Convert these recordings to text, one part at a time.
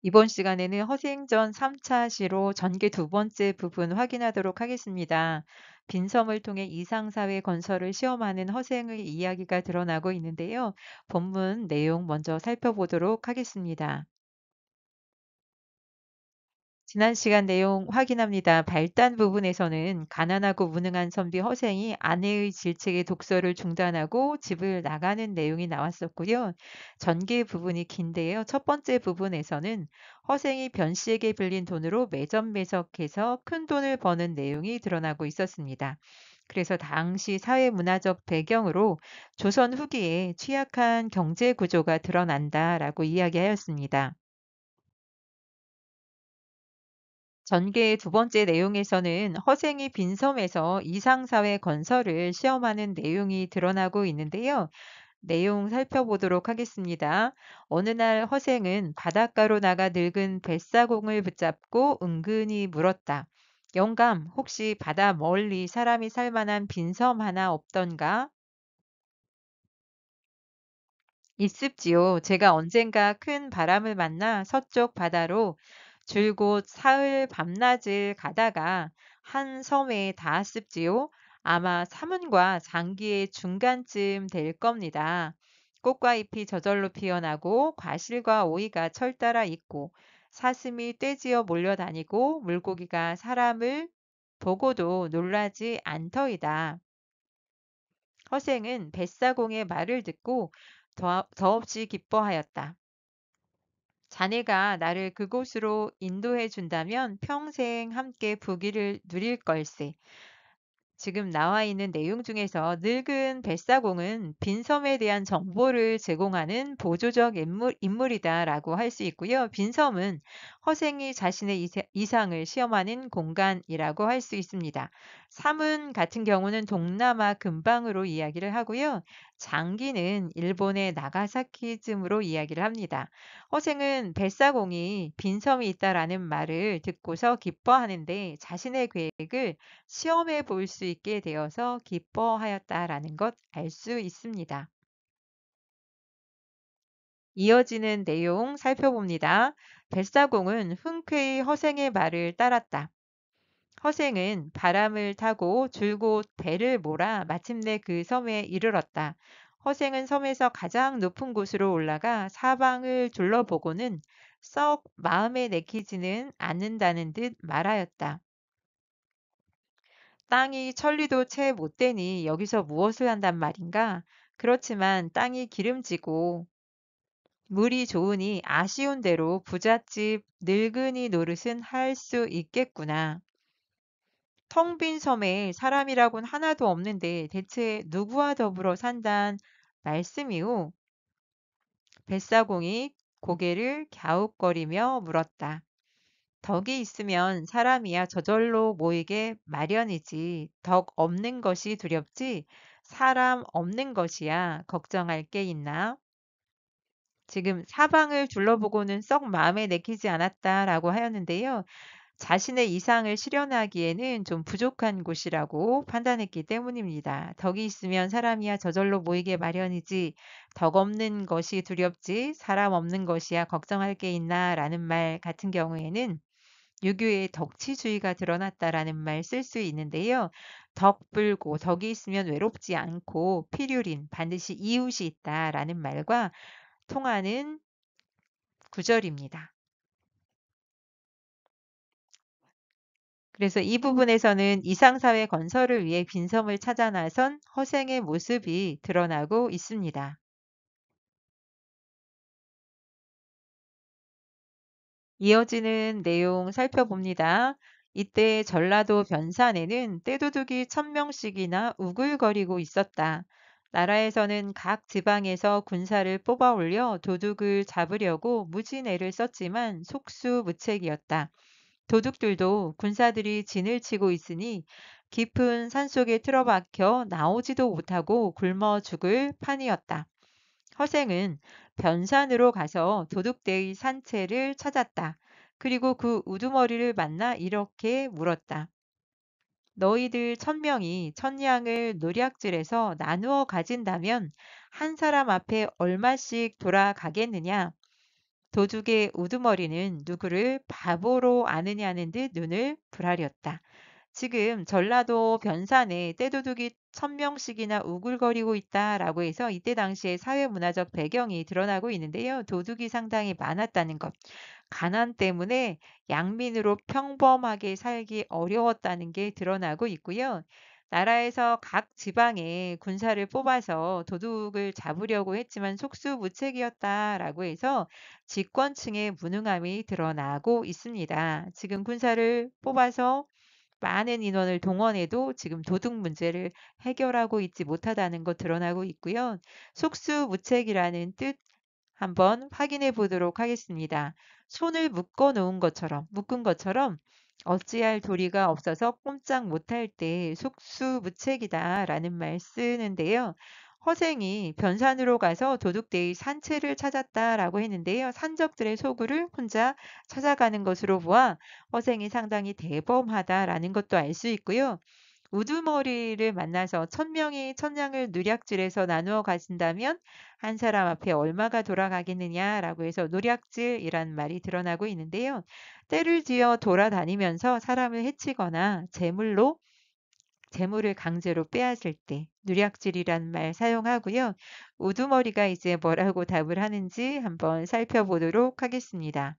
이번 시간에는 허생전 3차 시로 전개 두 번째 부분 확인하도록 하겠습니다. 빈섬을 통해 이상사회 건설을 시험하는 허생의 이야기가 드러나고 있는데요. 본문 내용 먼저 살펴보도록 하겠습니다. 지난 시간 내용 확인합니다. 발단 부분에서는 가난하고 무능한 선비 허생이 아내의 질책에 독서를 중단하고 집을 나가는 내용이 나왔었고요. 전개 부분이 긴데요. 첫 번째 부분에서는 허생이 변 씨에게 빌린 돈으로 매점매석해서 큰 돈을 버는 내용이 드러나고 있었습니다. 그래서 당시 사회문화적 배경으로 조선 후기에 취약한 경제 구조가 드러난다라고 이야기하였습니다. 전개의 두 번째 내용에서는 허생이 빈섬에서 이상사회 건설을 시험하는 내용이 드러나고 있는데요. 내용 살펴보도록 하겠습니다. 어느 날 허생은 바닷가로 나가 늙은 뱃사공을 붙잡고 은근히 물었다. 영감, 혹시 바다 멀리 사람이 살 만한 빈섬 하나 없던가? 있습지요. 제가 언젠가 큰 바람을 만나 서쪽 바다로 줄곧 사흘 밤낮을 가다가 한 섬에 닿았습지요. 아마 사문과 장기의 중간쯤 될 겁니다. 꽃과 잎이 저절로 피어나고 과실과 오이가 철따라 있고 사슴이 떼지어 몰려다니고 물고기가 사람을 보고도 놀라지 않더이다. 허생은 뱃사공의 말을 듣고 더없이 기뻐하였다. 자네가 나를 그곳으로 인도해 준다면 평생 함께 부귀를 누릴 걸세. 지금 나와 있는 내용 중에서 늙은 뱃사공은 빈섬에 대한 정보를 제공하는 보조적 인물이다라고 할 수 있고요. 빈섬은 허생이 자신의 이상을 시험하는 공간이라고 할 수 있습니다. 사문 같은 경우는 동남아 근방으로 이야기를 하고요. 장기는 일본의 나가사키쯤으로 이야기를 합니다. 허생은 뱃사공이 빈섬이 있다라는 말을 듣고서 기뻐하는데 자신의 계획을 시험해 볼 수 있게 되어서 기뻐하였다라는 것 알 수 있습니다. 이어지는 내용 살펴봅니다. 뱃사공은 흔쾌히 허생의 말을 따랐다. 허생은 바람을 타고 줄곧 배를 몰아 마침내 그 섬에 이르렀다. 허생은 섬에서 가장 높은 곳으로 올라가 사방을 둘러보고는 썩 마음에 내키지는 않는다는 듯 말하였다. 땅이 천리도 채 못 되니 여기서 무엇을 한단 말인가? 그렇지만 땅이 기름지고 물이 좋으니 아쉬운 대로 부잣집 늙은이 노릇은 할 수 있겠구나. 텅 빈 섬에 사람이라곤 하나도 없는데 대체 누구와 더불어 산단 말씀이오? 뱃사공이 고개를 갸웃거리며 물었다. 덕이 있으면 사람이야 저절로 모이게 마련이지. 덕 없는 것이 두렵지. 사람 없는 것이야 걱정할 게 있나? 지금 사방을 둘러보고는 썩 마음에 내키지 않았다라고 하였는데요. 자신의 이상을 실현하기에는 좀 부족한 곳이라고 판단했기 때문입니다. 덕이 있으면 사람이야 저절로 모이게 마련이지. 덕 없는 것이 두렵지. 사람 없는 것이야 걱정할 게 있나? 라는 말 같은 경우에는 유교의 덕치주의가 드러났다라는 말 쓸 수 있는데요. 덕불고 덕이 있으면 외롭지 않고 필요린 반드시 이웃이 있다라는 말과 통하는 구절입니다. 그래서 이 부분에서는 이상사회 건설을 위해 빈섬을 찾아 나선 허생의 모습이 드러나고 있습니다. 이어지는 내용 살펴봅니다. 이때 전라도 변산에는 떼도둑이 1000명씩이나 우글거리고 있었다. 나라에서는 각 지방에서 군사를 뽑아 올려 도둑을 잡으려고 무진애를 썼지만 속수무책이었다. 도둑들도 군사들이 진을 치고 있으니 깊은 산속에 틀어박혀 나오지도 못하고 굶어 죽을 판이었다. 허생은 변산으로 가서 도둑대의 산채를 찾았다. 그리고 그 우두머리를 만나 이렇게 물었다. 너희들 1000명이 천냥을 노략질해서 나누어 가진다면 한 사람 앞에 얼마씩 돌아가겠느냐? 도둑의 우두머리는 누구를 바보로 아느냐는 듯 눈을 부라렸다. 지금 전라도 변산에 떼도둑이 1000명씩이나 우글거리고 있다라고 해서 이때 당시의 사회문화적 배경이 드러나고 있는데요. 도둑이 상당히 많았다는 것. 가난 때문에 양민으로 평범하게 살기 어려웠다는 게 드러나고 있고요. 나라에서 각 지방에 군사를 뽑아서 도둑을 잡으려고 했지만 속수무책이었다라고 해서 집권층의 무능함이 드러나고 있습니다. 지금 군사를 뽑아서 많은 인원을 동원해도 지금 도둑 문제를 해결하고 있지 못하다는 것 드러나고 있고요. 속수무책이라는 뜻 한번 확인해 보도록 하겠습니다. 손을 묶은 것처럼 어찌할 도리가 없어서 꼼짝 못할 때 속수무책이다라는 말 쓰는데요. 허생이 변산으로 가서 도둑대의 산채를 찾았다라고 했는데요. 산적들의 소굴을 혼자 찾아가는 것으로 보아 허생이 상당히 대범하다라는 것도 알 수 있고요. 우두머리를 만나서 1000명이 천냥을 누략질해서 나누어 가진다면 한 사람 앞에 얼마가 돌아가겠느냐라고 해서 노략질이란 말이 드러나고 있는데요. 때를 지어 돌아다니면서 사람을 해치거나 재물을 강제로 빼앗을 때 누략질이란 말 사용하고요. 우두머리가 이제 뭐라고 답을 하는지 한번 살펴보도록 하겠습니다.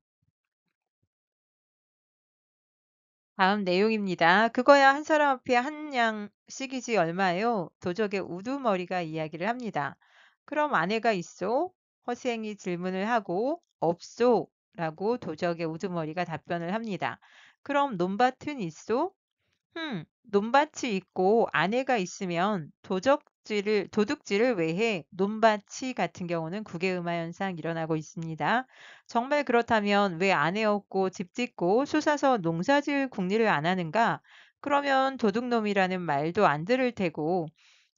다음 내용입니다. 그거야 한 사람 앞에 한 양씩이지 얼마요? 도적의 우두머리가 이야기를 합니다. 그럼 아내가 있소? 허생이 질문을 하고 없소? 라고 도적의 우두머리가 답변을 합니다. 그럼 논밭은 있소? 논밭이 있고 아내가 있으면 도둑질을 왜 해? 논밭이 같은 경우는 국외음화 현상 일어나고 있습니다. 정말 그렇다면 왜 아내 없고 집 짓고 솟아서 농사 지을 궁리를 안 하는가? 그러면 도둑놈이라는 말도 안 들을 테고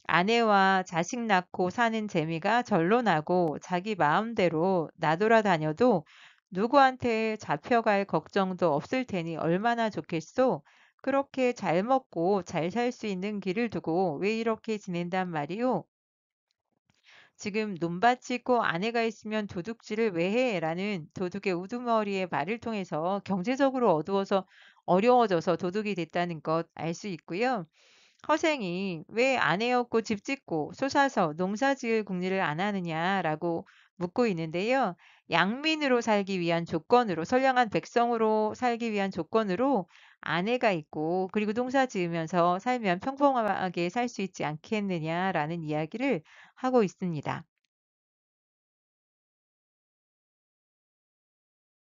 아내와 자식 낳고 사는 재미가 절로 나고 자기 마음대로 나돌아다녀도 누구한테 잡혀갈 걱정도 없을 테니 얼마나 좋겠소? 그렇게 잘 먹고 잘 살 수 있는 길을 두고 왜 이렇게 지낸단 말이오? 지금 논밭이 있고 아내가 있으면 도둑질을 왜 해? 라는 도둑의 우두머리의 말을 통해서 경제적으로 어려워져서 도둑이 됐다는 것 알 수 있고요. 허생이 왜 아내 없고 집 짓고 솟아서 농사 지을 궁리를 안 하느냐라고 묻고 있는데요. 양민으로 살기 위한 조건으로, 선량한 백성으로 살기 위한 조건으로 아내가 있고 그리고 농사 지으면서 살면 평범하게 살 수 있지 않겠느냐라는 이야기를 하고 있습니다.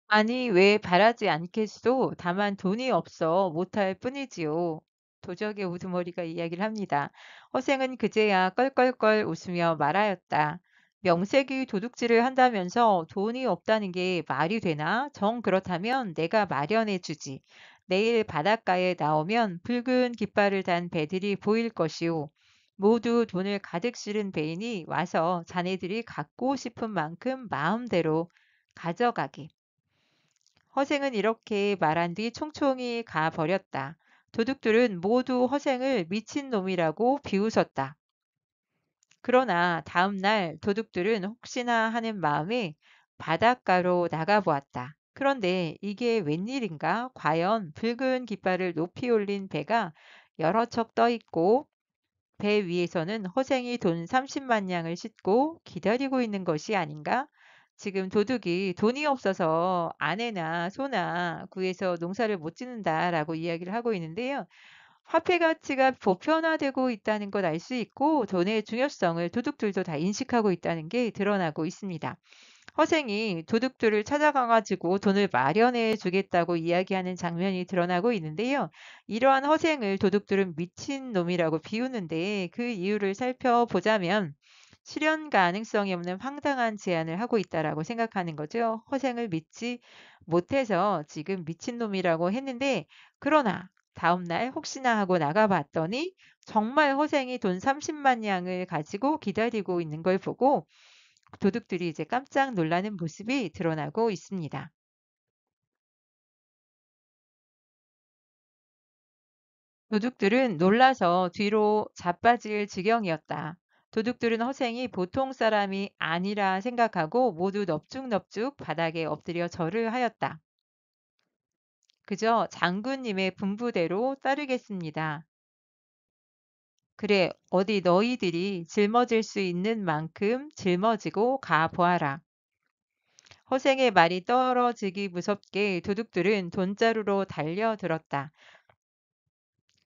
아니, 왜 바라지 않겠소? 다만 돈이 없어 못할 뿐이지요. 도적의 우두머리가 이야기를 합니다. 허생은 그제야 껄껄껄 웃으며 말하였다. 명색이 도둑질을 한다면서 돈이 없다는 게 말이 되나? 정 그렇다면 내가 마련해 주지. 내일 바닷가에 나오면 붉은 깃발을 단 배들이 보일 것이오. 모두 돈을 가득 실은 배이니 와서 자네들이 갖고 싶은 만큼 마음대로 가져가게. 허생은 이렇게 말한 뒤 총총히 가 버렸다. 도둑들은 모두 허생을 미친놈이라고 비웃었다. 그러나 다음 날 도둑들은 혹시나 하는 마음에 바닷가로 나가보았다. 그런데 이게 웬일인가? 과연 붉은 깃발을 높이 올린 배가 여러 척 떠 있고 배 위에서는 허생이 돈 30만 냥을 싣고 기다리고 있는 것이 아닌가? 지금 도둑이 돈이 없어서 아내나 소나 구해서 농사를 못 짓는다라고 이야기를 하고 있는데요. 화폐 가치가 보편화되고 있다는 것 알 수 있고 돈의 중요성을 도둑들도 다 인식하고 있다는 게 드러나고 있습니다. 허생이 도둑들을 찾아가가지고 돈을 마련해 주겠다고 이야기하는 장면이 드러나고 있는데요. 이러한 허생을 도둑들은 미친놈이라고 비우는데 그 이유를 살펴보자면 실현 가능성이 없는 황당한 제안을 하고 있다라고 생각하는 거죠. 허생을 믿지 못해서 지금 미친놈이라고 했는데 그러나 다음날 혹시나 하고 나가봤더니 정말 허생이 돈 30만 양을 가지고 기다리고 있는 걸 보고 도둑들이 이제 깜짝 놀라는 모습이 드러나고 있습니다. 도둑들은 놀라서 뒤로 자빠질 지경이었다. 도둑들은 허생이 보통 사람이 아니라 생각하고 모두 넙죽넙죽 바닥에 엎드려 절을 하였다. 그저 장군님의 분부대로 따르겠습니다. 그래, 어디 너희들이 짊어질 수 있는 만큼 짊어지고 가 보아라. 허생의 말이 떨어지기 무섭게 도둑들은 돈자루로 달려들었다.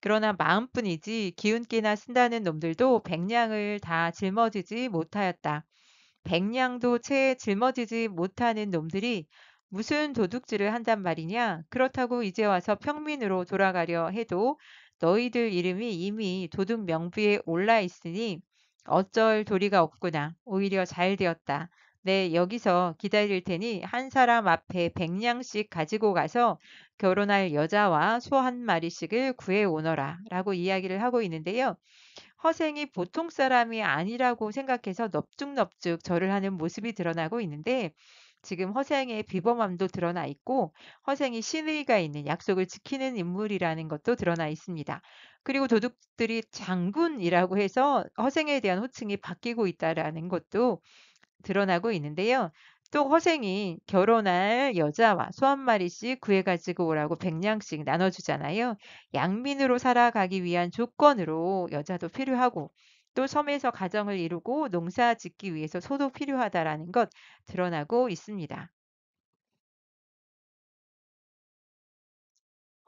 그러나 마음뿐이지 기운기나 쓴다는 놈들도 백냥을 다 짊어지지 못하였다. 백냥도 채 짊어지지 못하는 놈들이 무슨 도둑질을 한단 말이냐? 그렇다고 이제 와서 평민으로 돌아가려 해도 너희들 이름이 이미 도둑 명부에 올라 있으니 어쩔 도리가 없구나. 오히려 잘 되었다. 네, 여기서 기다릴 테니 한 사람 앞에 백냥씩 가지고 가서 결혼할 여자와 소 한 마리씩을 구해 오너라 라고 이야기를 하고 있는데요. 허생이 보통 사람이 아니라고 생각해서 넙죽넙죽 절을 하는 모습이 드러나고 있는데 지금 허생의 비범함도 드러나 있고 허생이 신의가 있는 약속을 지키는 인물이라는 것도 드러나 있습니다. 그리고 도둑들이 장군이라고 해서 허생에 대한 호칭이 바뀌고 있다라는 것도 드러나고 있는데요. 또 허생이 결혼할 여자와 소 한 마리씩 구해가지고 오라고 백냥씩 나눠주잖아요. 양민으로 살아가기 위한 조건으로 여자도 필요하고 또 섬에서 가정을 이루고 농사 짓기 위해서 소도 필요하다라는 것 드러나고 있습니다.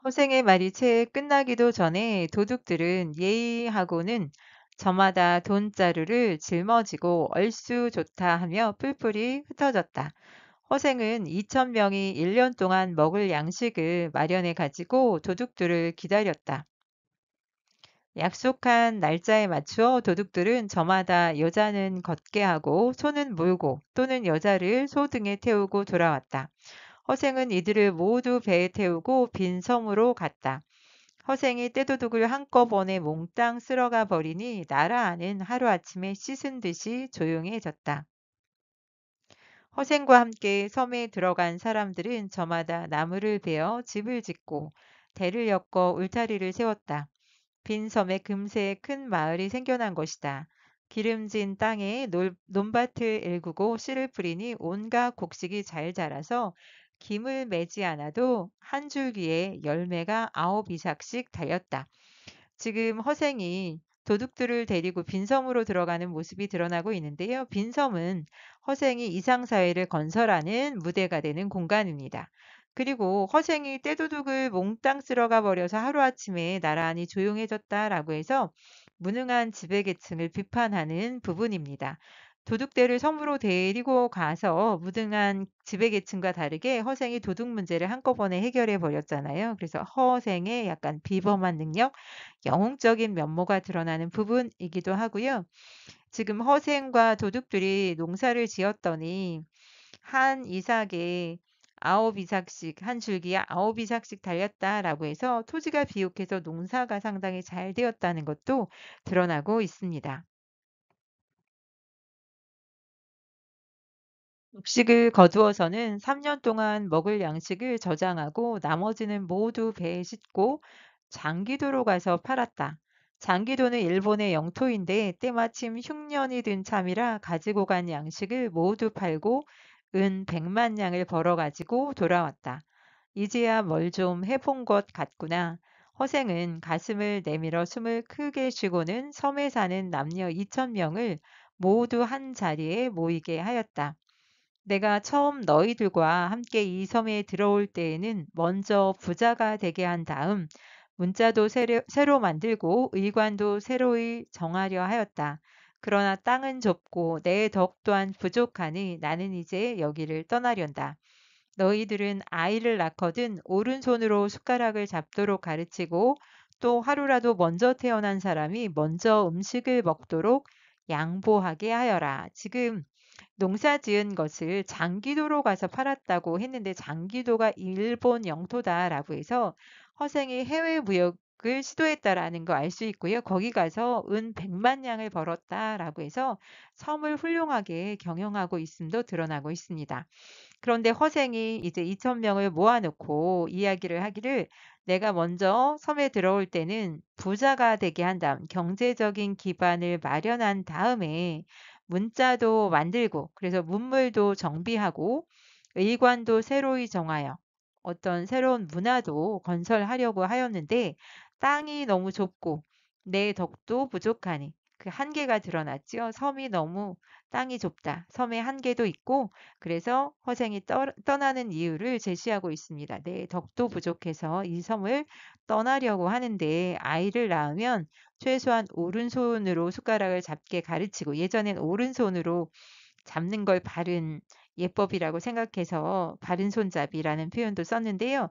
허생의 말이 채 끝나기도 전에 도둑들은 예의하고는 저마다 돈자루를 짊어지고 얼쑤 좋다 하며 뿔뿔이 흩어졌다. 허생은 2,000명이 1년 동안 먹을 양식을 마련해 가지고 도둑들을 기다렸다. 약속한 날짜에 맞추어 도둑들은 저마다 여자는 걷게 하고 소는 몰고 또는 여자를 소 등에 태우고 돌아왔다. 허생은 이들을 모두 배에 태우고 빈 섬으로 갔다. 허생이 떼도둑을 한꺼번에 몽땅 쓸어가 버리니 나라 안은 하루아침에 씻은 듯이 조용해졌다. 허생과 함께 섬에 들어간 사람들은 저마다 나무를 베어 집을 짓고 대를 엮어 울타리를 세웠다. 빈 섬에 금세 큰 마을이 생겨난 것이다. 기름진 땅에 논밭을 일구고 씨를 뿌리니 온갖 곡식이 잘 자라서 김을 매지 않아도 한 줄기에 열매가 9이삭씩 달렸다. 지금 허생이 도둑들을 데리고 빈섬으로 들어가는 모습이 드러나고 있는데요. 빈섬은 허생이 이상사회를 건설하는 무대가 되는 공간입니다. 그리고 허생이 떼도둑을 몽땅 쓸어가 버려서 하루아침에 나란히 조용해졌다라고 해서 무능한 지배계층을 비판하는 부분입니다. 도둑들을 섬으로 데리고 가서 무능한 지배계층과 다르게 허생이 도둑 문제를 한꺼번에 해결해 버렸잖아요. 그래서 허생의 약간 비범한 능력, 영웅적인 면모가 드러나는 부분이기도 하고요. 지금 허생과 도둑들이 농사를 지었더니 한 이삭에 9이삭씩 한 줄기에 9이삭씩 달렸다라고 해서 토지가 비옥해서 농사가 상당히 잘 되었다는 것도 드러나고 있습니다. 곡식을 거두어서는 3년 동안 먹을 양식을 저장하고 나머지는 모두 배에 싣고 장기도로 가서 팔았다. 장기도는 일본의 영토인데 때마침 흉년이 든 참이라 가지고 간 양식을 모두 팔고 은 100만 냥을 벌어 가지고 돌아왔다. 이제야 뭘 좀 해본 것 같구나. 허생은 가슴을 내밀어 숨을 크게 쉬고는 섬에 사는 남녀 2,000명을 모두 한 자리에 모이게 하였다. 내가 처음 너희들과 함께 이 섬에 들어올 때에는 먼저 부자가 되게 한 다음 문자도 새로 만들고 의관도 새로이 정하려 하였다. 그러나 땅은 좁고 내 덕 또한 부족하니 나는 이제 여기를 떠나련다. 너희들은 아이를 낳거든 오른손으로 숟가락을 잡도록 가르치고 또 하루라도 먼저 태어난 사람이 먼저 음식을 먹도록 양보하게 하여라. 지금 농사 지은 것을 장기도로 가서 팔았다고 했는데 장기도가 일본 영토다라고 해서 허생이 해외 무역을 시도했다라는 거 알 수 있고요. 거기 가서 은 100만 냥을 벌었다라고 해서 섬을 훌륭하게 경영하고 있음도 드러나고 있습니다. 그런데 허생이 이제 2,000명을 모아놓고 이야기를 하기를 내가 먼저 섬에 들어올 때는 부자가 되게 한 다음 경제적인 기반을 마련한 다음에 문자도 만들고 그래서 문물도 정비하고 의관도 새로이 정하여 어떤 새로운 문화도 건설하려고 하였는데 땅이 너무 좁고 내 덕도 부족하니 그 한계가 드러났지요. 섬이 너무 땅이 좁다. 섬의 한계도 있고 그래서 허생이 떠나는 이유를 제시하고 있습니다. 내 덕도 부족해서 이 섬을 떠나려고 하는데 아이를 낳으면 최소한 오른손으로 숟가락을 잡게 가르치고 예전엔 오른손으로 잡는 걸 바른 예법이라고 생각해서 바른 손잡이라는 표현도 썼는데요.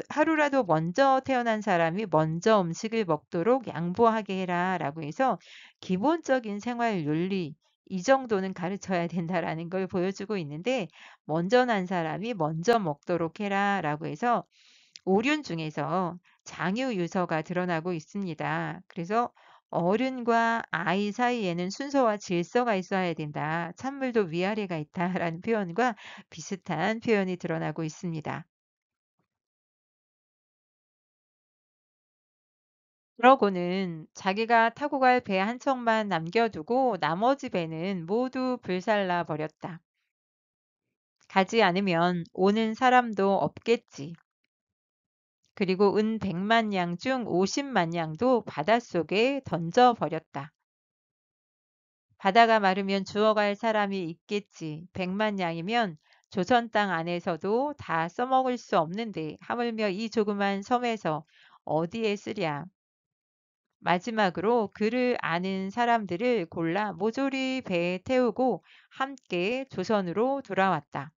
하루라도 먼저 태어난 사람이 먼저 음식을 먹도록 양보하게 해라라고 해서 기본적인 생활 윤리 이 정도는 가르쳐야 된다라는 걸 보여주고 있는데 먼저 난 사람이 먼저 먹도록 해라라고 해서 오륜 중에서 장유 유서가 드러나고 있습니다. 그래서 어른과 아이 사이에는 순서와 질서가 있어야 된다. 찬물도 위아래가 있다라는 표현과 비슷한 표현이 드러나고 있습니다. 그러고는 자기가 타고 갈 배 한 척만 남겨두고 나머지 배는 모두 불살라 버렸다. 가지 않으면 오는 사람도 없겠지. 그리고 은 100만 양 중 50만 양도 바닷속에 던져버렸다. 바다가 마르면 주워갈 사람이 있겠지. 100만 양이면 조선 땅 안에서도 다 써먹을 수 없는데 하물며 이 조그만 섬에서 어디에 쓰랴. 마지막으로 그를 아는 사람들을 골라 모조리 배에 태우고 함께 조선으로 돌아왔다.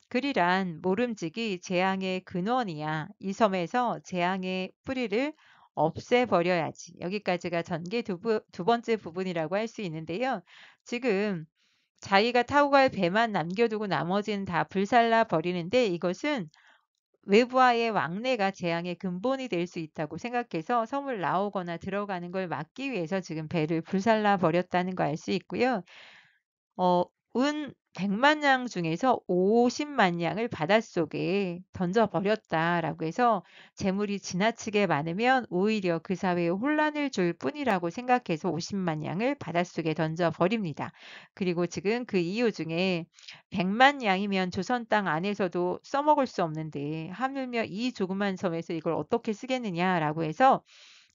그리란 모름지기 재앙의 근원이야. 이 섬에서 재앙의 뿌리를 없애버려야지. 여기까지가 전개 두 번째 부분이라고 할 수 있는데요. 지금 자기가 타고 갈 배만 남겨두고 나머지는 다 불살라 버리는데 이것은 외부와의 왕래가 재앙의 근본이 될 수 있다고 생각해서 섬을 나오거나 들어가는 걸 막기 위해서 지금 배를 불살라 버렸다는 거 알 수 있고요. 어, 은 100만 양 중에서 50만 양을 바닷속에 던져버렸다라고 해서 재물이 지나치게 많으면 오히려 그 사회에 혼란을 줄 뿐이라고 생각해서 50만 양을 바닷속에 던져버립니다. 그리고 지금 그 이유 중에 100만 양이면 조선 땅 안에서도 써먹을 수 없는데 하물며 이 조그만 섬에서 이걸 어떻게 쓰겠느냐라고 해서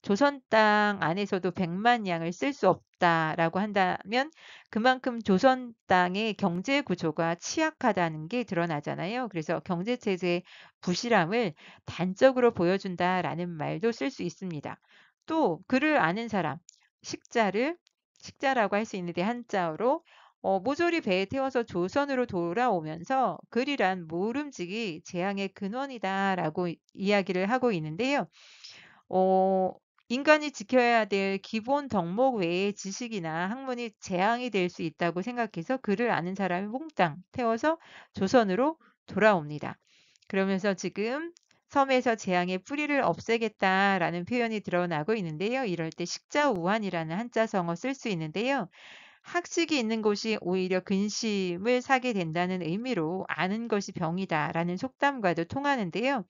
조선 땅 안에서도 100만 양을 쓸 수 없다라고 한다면 그만큼 조선 땅의 경제 구조가 취약하다는 게 드러나잖아요. 그래서 경제 체제의 부실함을 단적으로 보여준다라는 말도 쓸 수 있습니다. 또 그를 아는 사람, 식자라고 할 수 있는데 한자어로 모조리 배에 태워서 조선으로 돌아오면서 글이란 모름지기 재앙의 근원이다라고 이야기를 하고 있는데요. 어, 인간이 지켜야 될 기본 덕목 외의 지식이나 학문이 재앙이 될 수 있다고 생각해서 그를 아는 사람이 몽땅 태워서 조선으로 돌아옵니다. 그러면서 지금 섬에서 재앙의 뿌리를 없애겠다라는 표현이 드러나고 있는데요. 이럴 때 식자우환이라는 한자성어 쓸 수 있는데요. 학식이 있는 곳이 오히려 근심을 사게 된다는 의미로 아는 것이 병이다라는 속담과도 통하는데요.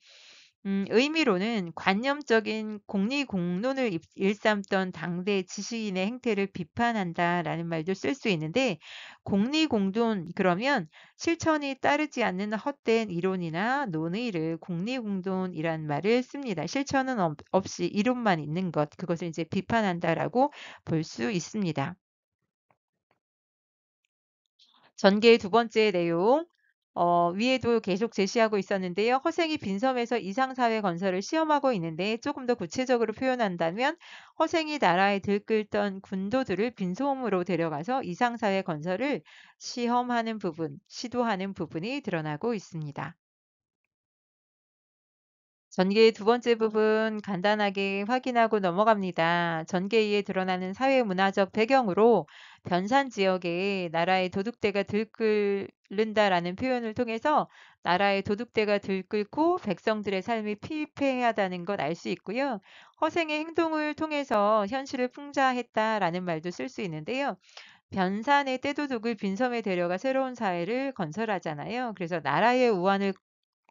의미로는 관념적인 공리공론을 일삼던 당대 지식인의 행태를 비판한다라는 말도 쓸 수 있는데 공리공론 그러면 실천이 따르지 않는 헛된 이론이나 논의를 공리공론이란 말을 씁니다. 실천은 없이 이론만 있는 것 그것을 이제 비판한다라고 볼 수 있습니다. 전개의 두 번째 내용, 위에도 계속 제시하고 있었는데요. 허생이 빈섬에서 이상사회 건설을 시험하고 있는데 조금 더 구체적으로 표현한다면 허생이 나라에 들끓던 군도들을 빈섬으로 데려가서 이상사회 건설을 시험하는 부분, 시도하는 부분이 드러나고 있습니다. 전개의 두 번째 부분 간단하게 확인하고 넘어갑니다. 전개에 드러나는 사회문화적 배경으로 변산 지역에 나라의 도둑대가 들끓는다라는 표현을 통해서 나라의 도둑대가 들끓고 백성들의 삶이 피폐하다는 것 알 수 있고요. 허생의 행동을 통해서 현실을 풍자했다라는 말도 쓸 수 있는데요. 변산의 떼도둑을 빈섬에 데려가 새로운 사회를 건설하잖아요. 그래서 나라의 우환을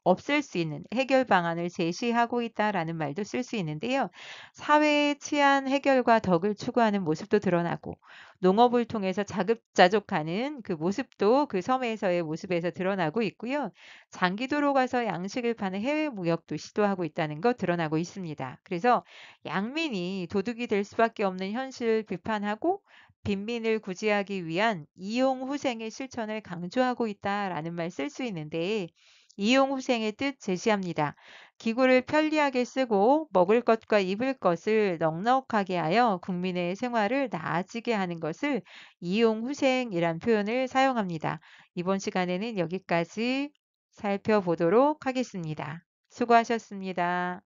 없앨 수 있는 해결 방안을 제시하고 있다라는 말도 쓸 수 있는데요. 사회의 치안 해결과 덕을 추구하는 모습도 드러나고 농업을 통해서 자급자족하는 그 모습도 그 섬에서의 모습에서 드러나고 있고요. 장기도로 가서 양식을 파는 해외 무역도 시도하고 있다는 것 드러나고 있습니다. 그래서 양민이 도둑이 될 수밖에 없는 현실을 비판하고 빈민을 구제하기 위한 이용후생의 실천을 강조하고 있다라는 말 쓸 수 있는데 이용후생의 뜻 제시합니다. 기구를 편리하게 쓰고 먹을 것과 입을 것을 넉넉하게 하여 국민의 생활을 나아지게 하는 것을 이용후생이란 표현을 사용합니다. 이번 시간에는 여기까지 살펴보도록 하겠습니다. 수고하셨습니다.